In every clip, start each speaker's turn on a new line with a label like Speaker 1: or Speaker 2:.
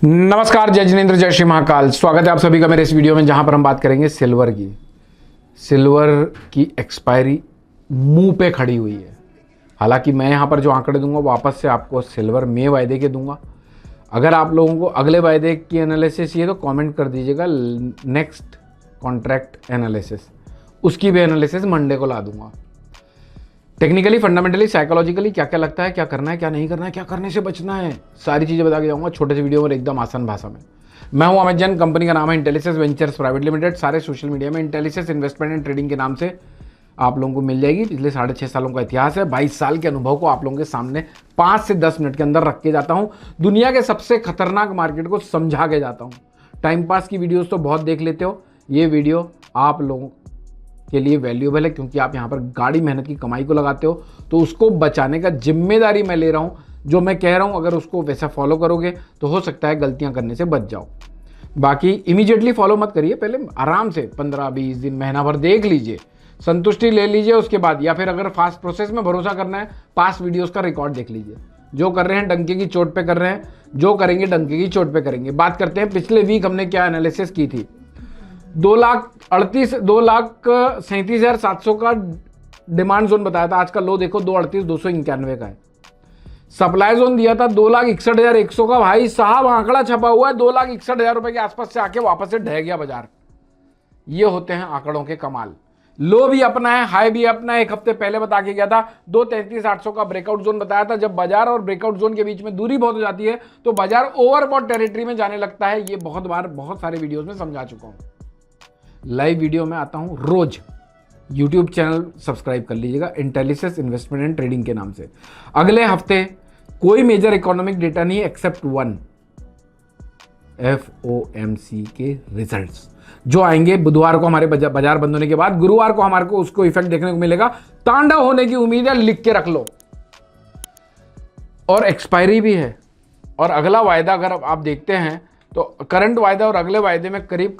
Speaker 1: नमस्कार, जय जिनेंद्र, जय श्री महाकाल। स्वागत है आप सभी का मेरे इस वीडियो में, जहां पर हम बात करेंगे सिल्वर की। सिल्वर की एक्सपायरी मुंह पे खड़ी हुई है। हालांकि मैं यहां पर जो आंकड़े दूंगा वापस से आपको सिल्वर में वायदे के दूंगा। अगर आप लोगों को अगले वायदे की एनालिसिस चाहिए तो कमेंट कर दीजिएगा, नेक्स्ट कॉन्ट्रैक्ट एनालिसिस, उसकी भी एनालिसिस मंडे को ला दूंगा। टेक्निकली, फंडामेंटली, साइकोलॉजिकली क्या क्या लगता है, क्या करना है, क्या नहीं करना है, क्या करने से बचना है, सारी चीज़ें बता के जाऊंगा छोटे से वीडियो में, एकदम आसान भाषा में। मैं हूं अमित जैन, कंपनी का नाम है इंटेलिसेस वेंचर्स प्राइवेट लिमिटेड। सारे सोशल मीडिया में इंटेलिसेस इन्वेस्टमेंट एंड ट्रेडिंग के नाम से आप लोगों को मिल जाएगी। पिछले 6.5 सालों का इतिहास है, 22 साल के अनुभव को आप लोगों के सामने 5 से 10 मिनट के अंदर रख के जाता हूँ। दुनिया के सबसे खतरनाक मार्केट को समझा के जाता हूँ। टाइम पास की वीडियोज़ तो बहुत देख लेते हो, ये वीडियो आप लोगों के लिए वैल्यूएबल है, क्योंकि आप यहाँ पर गाड़ी मेहनत की कमाई को लगाते हो, तो उसको बचाने का जिम्मेदारी मैं ले रहा हूँ। जो मैं कह रहा हूँ अगर उसको वैसा फॉलो करोगे तो हो सकता है गलतियाँ करने से बच जाओ। बाकी इमीडिएटली फॉलो मत करिए, पहले आराम से 15-20 दिन, महीना भर देख लीजिए, संतुष्टि ले लीजिए उसके बाद, या फिर अगर फास्ट प्रोसेस में भरोसा करना है, पास्ट वीडियोस का रिकॉर्ड देख लीजिए। जो कर रहे हैं डंके की चोट पे कर रहे हैं, जो करेंगे डंके की चोट पे करेंगे। बात करते हैं पिछले वीक हमने क्या एनालिसिस की थी। 2,37,700 का डिमांड जोन बताया था। आज का लो देखो 2,38,291 का है। सप्लाई जोन दिया था 2,61,100 का। भाई साहब आंकड़ा छपा हुआ है 2,61,000 रुपए के आसपास से आके वापस से ढह गया बाजार। ये होते हैं आंकड़ों के कमाल। लो भी अपना है, हाई भी अपना है। एक हफ्ते पहले बता के गया था 2,33,800 का ब्रेकआउट जोन बताया था। जब बाजार और ब्रेकआउट जोन के बीच में दूरी बहुत हो जाती है तो बाजार ओवरबॉट टेरिटरी में जाने लगता है। ये बहुत बार बहुत सारे वीडियोस में समझा चुका हूं। लाइव वीडियो में आता हूं रोज। यूट्यूब चैनल सब्सक्राइब कर लीजिएगा, इंटेलिसेस इन्वेस्टमेंट एंड ट्रेडिंग के नाम से। अगले हफ्ते कोई मेजर इकोनॉमिक डेटा नहीं है एक्सेप्ट वन, FOMC के रिजल्ट्स जो आएंगे बुधवार को। हमारे बाजार बंद होने के बाद गुरुवार को हमारे को उसको इफेक्ट देखने को मिलेगा। तांडव होने की उम्मीद है, लिख के रख लो। और एक्सपायरी भी है। और अगला वायदा अगर आप देखते हैं तो करंट वायदा और अगले वायदे में करीब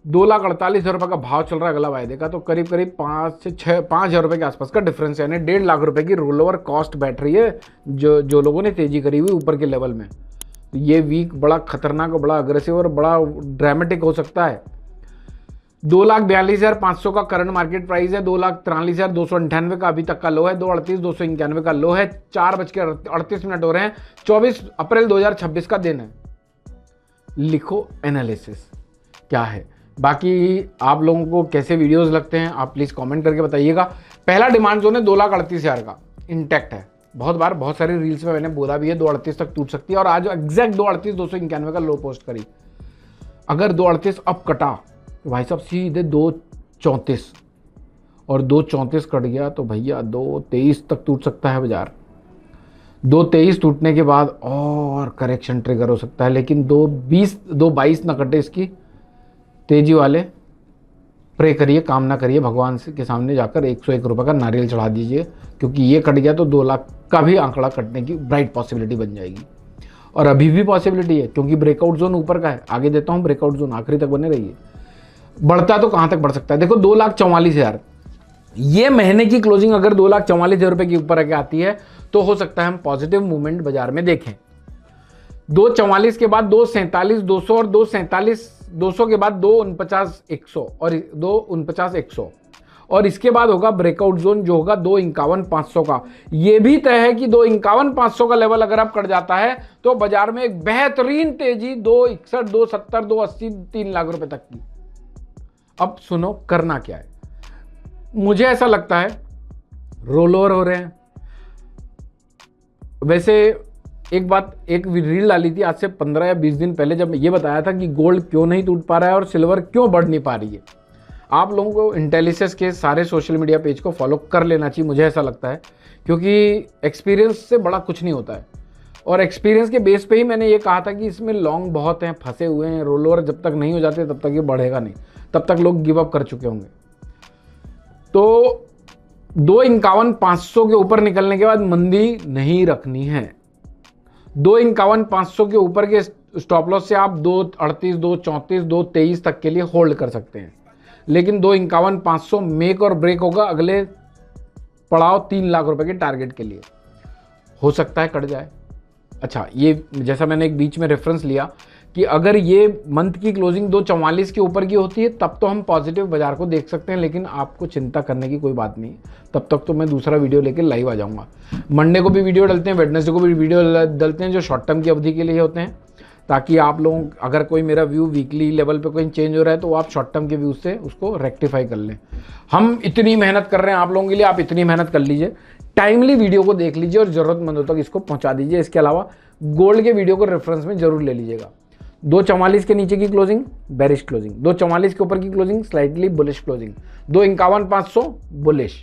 Speaker 1: 2,48,000 रुपए का भाव चल रहा है अगला वायदे का। तो करीब 5,000 रुपए के आसपास का डिफरेंस है, यानी 1.5 लाख रुपए की रोल ओवर कॉस्ट बैठ रही है जो लोगों ने तेजी करी हुई ऊपर के लेवल में। तो ये वीक बड़ा खतरनाक और बड़ा अग्रेसिव और बड़ा ड्रामेटिक हो सकता है। 2,42,500 का करंट मार्केट प्राइस है। 2,43,298 का अभी तक का लो है। 2,38,291 का लो है। 4:38 हो रहे हैं। 24 अप्रैल 2026 का दिन है। लिखो एनालिसिस क्या है। बाकी आप लोगों को कैसे वीडियोस लगते हैं आप प्लीज कमेंट करके बताइएगा। पहला डिमांड जोन है 2,38,000 का, इंटैक्ट है। बहुत बार बहुत सारी रील्स में मैंने बोला भी है 2,38 तक टूट सकती है, और आज एग्जैक्ट 2,38,291 का लो पोस्ट करी। अगर 2,38 अब कटा तो भाई साहब सीधे 2,34, और 2,34 कट गया तो भैया 2,23 तक टूट सकता है बाजार। 2,23 टूटने के बाद और करेक्शन ट्रिगर हो सकता है, लेकिन 2,22 ना कटे इसकी। तेजी वाले प्रे करिए, कामना करिए भगवान से के सामने जाकर 101 रुपये का नारियल चढ़ा दीजिए, क्योंकि ये कट गया तो 2 लाख का भी आंकड़ा कटने की ब्राइट पॉसिबिलिटी बन जाएगी। और अभी भी पॉसिबिलिटी है, क्योंकि ब्रेकआउट जोन ऊपर का है। आगे देता हूँ ब्रेकआउट जोन, आखिरी तक बने रहिए। बढ़ता तो कहाँ तक बढ़ सकता है, देखो 2,44,000। ये महीने की क्लोजिंग अगर 2,44,000 रुपये के ऊपर आगे आती है तो हो सकता है हम पॉजिटिव मूवमेंट बाजार में देखें। 2,44 के बाद 2,47,200 और 2,47,200 के बाद 2,49,100 और 2,49,100, और इसके बाद होगा ब्रेकआउट जोन जो होगा 2,51,500 का। यह भी तय है कि 2,51,500 का लेवल अगर आप कट जाता है तो बाजार में एक बेहतरीन तेजी 2,61, 2,70, 2,80, 3 लाख रुपए तक की। अब सुनो करना क्या है। मुझे ऐसा लगता है रोल ओवर हो रहे हैं। वैसे एक रील डाली थी आज से 15 या 20 दिन पहले, जब ये बताया था कि गोल्ड क्यों नहीं टूट पा रहा है और सिल्वर क्यों बढ़ नहीं पा रही है। आप लोगों को इंटेलिसेस के सारे सोशल मीडिया पेज को फॉलो कर लेना चाहिए, मुझे ऐसा लगता है, क्योंकि एक्सपीरियंस से बड़ा कुछ नहीं होता है। और एक्सपीरियंस के बेस पे ही मैंने ये कहा था कि इसमें लॉन्ग बहुत हैं, फंसे हुए हैं। रोल ओवर जब तक नहीं हो जाते तब तक ये बढ़ेगा नहीं, तब तक लोग गिव अप कर चुके होंगे। तो 2,51,500 के ऊपर निकलने के बाद मंदी नहीं रखनी है। 2,51,500 के ऊपर के स्टॉप लॉस से आप 2,38, 2,34, 2,23 तक के लिए होल्ड कर सकते हैं, लेकिन 2,51,500 मेक और ब्रेक होगा अगले पड़ाव 3 लाख रुपए के टारगेट के लिए। हो सकता है कट जाए, अच्छा, ये जैसा मैंने एक बीच में रेफरेंस लिया कि अगर ये मंथ की क्लोजिंग 244 के ऊपर की होती है तब तो हम पॉजिटिव बाजार को देख सकते हैं, लेकिन आपको चिंता करने की कोई बात नहीं। तब तक तो मैं दूसरा वीडियो लेकर लाइव आ जाऊंगा। मंडे को भी वीडियो डलते हैं, वेडनेसडे को भी वीडियो डलते हैं, जो शॉर्ट टर्म की अवधि के लिए होते हैं, ताकि आप लोगों, अगर कोई मेरा व्यू वीकली लेवल पे कोई चेंज हो रहा है तो आप शॉर्ट टर्म के व्यू से उसको रेक्टिफाई कर लें। हम इतनी मेहनत कर रहे हैं आप लोगों के लिए, आप इतनी मेहनत कर लीजिए, टाइमली वीडियो को देख लीजिए और ज़रूरतमंदों तक इसको पहुंचा दीजिए। इसके अलावा गोल्ड के वीडियो को रेफरेंस में जरूर ले लीजिएगा। 244 के नीचे की क्लोजिंग बेरिश क्लोजिंग, 244 के ऊपर की closing slightly bullish closing, 251,500 bullish.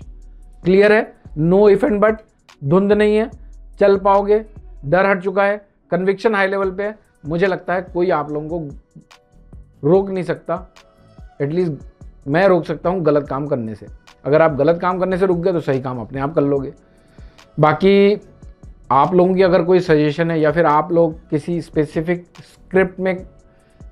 Speaker 1: Clear है? नो इफ एंड बट, धुंध नहीं है, चल पाओगे, डर हट चुका है, कन्विक्शन हाई लेवल पे है। मुझे लगता है कोई आप लोगों को रोक नहीं सकता, एटलीस्ट मैं रोक सकता हूं गलत काम करने से। अगर आप गलत काम करने से रुक गए तो सही काम अपने आप कर लोगे। बाकी आप लोगों की अगर कोई सजेशन है या फिर आप लोग किसी स्पेसिफिक स्क्रिप्ट में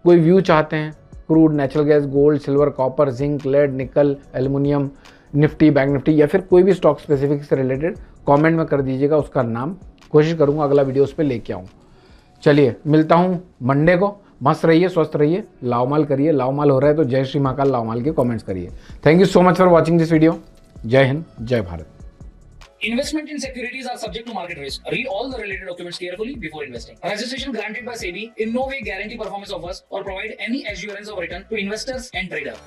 Speaker 1: कोई व्यू चाहते हैं, crude, natural gas, gold, silver, copper, zinc, lead, nickel, aluminium, Nifty, bank Nifty या फिर कोई भी स्टॉक स्पेसिफिक से रिलेटेड, कमेंट में कर दीजिएगा उसका नाम। कोशिश करूंगा अगला वीडियो उस पर लेके आऊँ। चलिए मिलता हूँ मंडे को। मस्त रहिए, स्वस्थ रहिए, लावमाल करिए। लावमाल हो रहा है तो जय श्री महाकाल लावमाल के कमेंट्स करिए। Thank you so much for watching this video. जय हिंद, जय Bharat.
Speaker 2: Investment in securities are subject to market risk. Read all the related documents carefully before investing. Registration granted by SEBI in no way guarantee performance of us or provide any assurance of return to investors and traders.